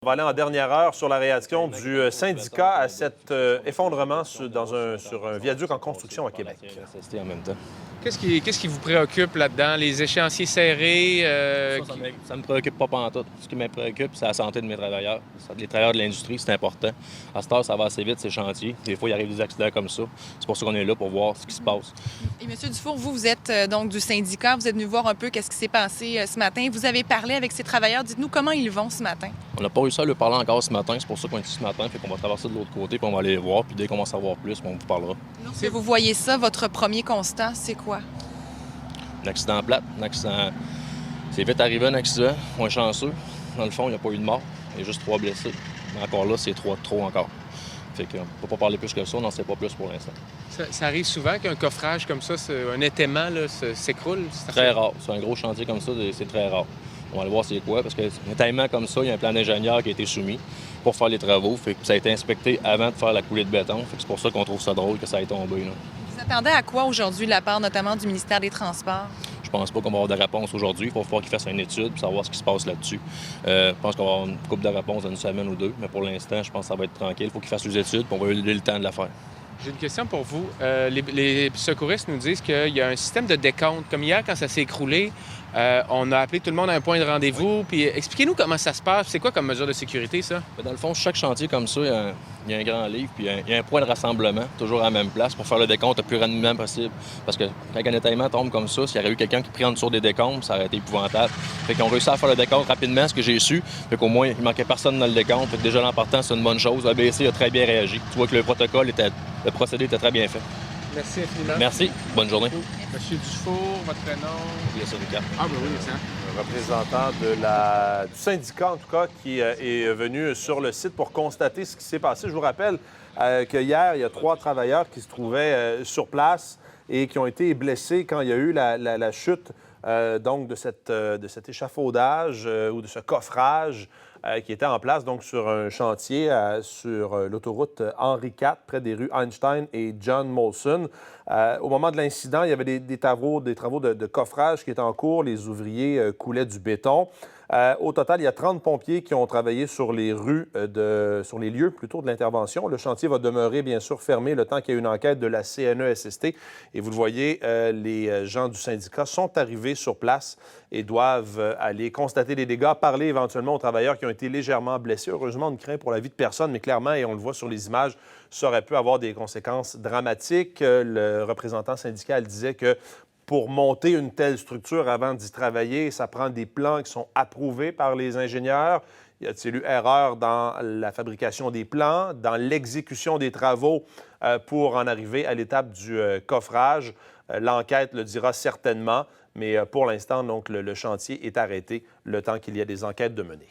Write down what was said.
On va aller en dernière heure sur la réaction du syndicat à cet effondrement sur un viaduc en construction à Québec. En même temps. Qu'est-ce qui vous préoccupe là-dedans? Les échéanciers serrés? Ça me préoccupe pas pantoute. Ce qui me préoccupe, c'est la santé de mes travailleurs. Les travailleurs de l'industrie, c'est important. À cette heure, ça va assez vite, ces chantiers. Des fois, il arrive des accidents comme ça. C'est pour ça qu'on est là, pour voir ce qui se passe. Et M. Dufour, vous êtes donc du syndicat. Vous êtes venu voir un peu qu'est-ce qui s'est passé ce matin. Vous avez parlé avec ces travailleurs. Dites-nous comment ils vont ce matin. On n'a pas réussi à leur parler encore ce matin. C'est pour ça qu'on est ici ce matin. Fait qu'on va traverser de l'autre côté, puis on va aller les voir. Puis dès qu'on va en savoir plus, on vous parlera. Si vous voyez ça, votre premier constat, c'est quoi? Un accident plate, un accident... C'est vite arrivé, un accident. On est chanceux. Dans le fond, il n'y a pas eu de mort. Il y a juste 3 blessés. Mais encore là, c'est 3 de trop encore. Fait qu'on ne peut pas parler plus que ça. On n'en sait pas plus pour l'instant. Ça arrive souvent qu'un coffrage comme ça, un étaiement, s'écroule? Très rare. Sur un gros chantier comme ça, c'est très rare. On va aller voir c'est quoi, parce qu'un étalement comme ça, il y a un plan d'ingénieur qui a été soumis pour faire les travaux. Fait que ça a été inspecté avant de faire la coulée de béton. Fait que c'est pour ça qu'on trouve ça drôle que ça ait tombé. Là. Vous attendez à quoi aujourd'hui de la part notamment du ministère des Transports? Je pense pas qu'on va avoir de réponse aujourd'hui. Il va falloir qu'ils fassent une étude pour savoir ce qui se passe là-dessus. Je pense qu'on va avoir une couple de réponses dans une semaine ou deux, mais pour l'instant, je pense que ça va être tranquille. Il faut qu'ils fassent les études, puis on va lui donner le temps de la faire. J'ai une question pour vous. Les secouristes nous disent qu'il y a un système de décompte. Comme hier, quand ça s'est écroulé, on a appelé tout le monde à un point de rendez-vous. Puis expliquez-nous comment ça se passe. C'est quoi comme mesure de sécurité, ça? Dans le fond, chaque chantier comme ça, il y a un grand livre, puis il y a un point de rassemblement, toujours à la même place, pour faire le décompte le plus rapidement possible. Parce que quand un étalement tombe comme ça, s'il y aurait eu quelqu'un qui prit en dessous des décombres, ça aurait été épouvantable. Fait qu'on réussit à faire le décompte rapidement, ce que j'ai su. Fait qu'au moins, il manquait personne dans le décompte. Fait que déjà, en partant, c'est une bonne chose. ABC a très bien réagi. Tu vois que le procédé était très bien fait. Merci infiniment. Merci. Bonne journée. Monsieur Dufour, votre prénom? Bien sûr, Lucas. Ah, ben oui, c'est ça. Un représentant du syndicat, en tout cas, qui est venu sur le site pour constater ce qui s'est passé. Je vous rappelle que hier, il y a 3 travailleurs qui se trouvaient sur place et qui ont été blessés quand il y a eu la chute donc de cet échafaudage ou de ce coffrage qui était en place donc sur un chantier sur l'autoroute Henri IV, près des rues Einstein et John Molson. Au moment de l'incident, il y avait des travaux de coffrage qui étaient en cours. Les ouvriers coulaient du béton. Au total, il y a 30 pompiers qui ont travaillé sur les sur les lieux plutôt de l'intervention. Le chantier va demeurer bien sûr fermé le temps qu'il y ait une enquête de la CNESST. Et vous le voyez, les gens du syndicat sont arrivés sur place et doivent aller constater les dégâts, parler éventuellement aux travailleurs qui ont été légèrement blessés. Heureusement, on ne craint pour la vie de personne, mais clairement, et on le voit sur les images, ça aurait pu avoir des conséquences dramatiques. Le représentant syndical disait que pour monter une telle structure avant d'y travailler, ça prend des plans qui sont approuvés par les ingénieurs. Y a-t-il eu erreur dans la fabrication des plans, dans l'exécution des travaux pour en arriver à l'étape du coffrage? L'enquête le dira certainement, mais pour l'instant, donc, le chantier est arrêté le temps qu'il y ait des enquêtes de mener.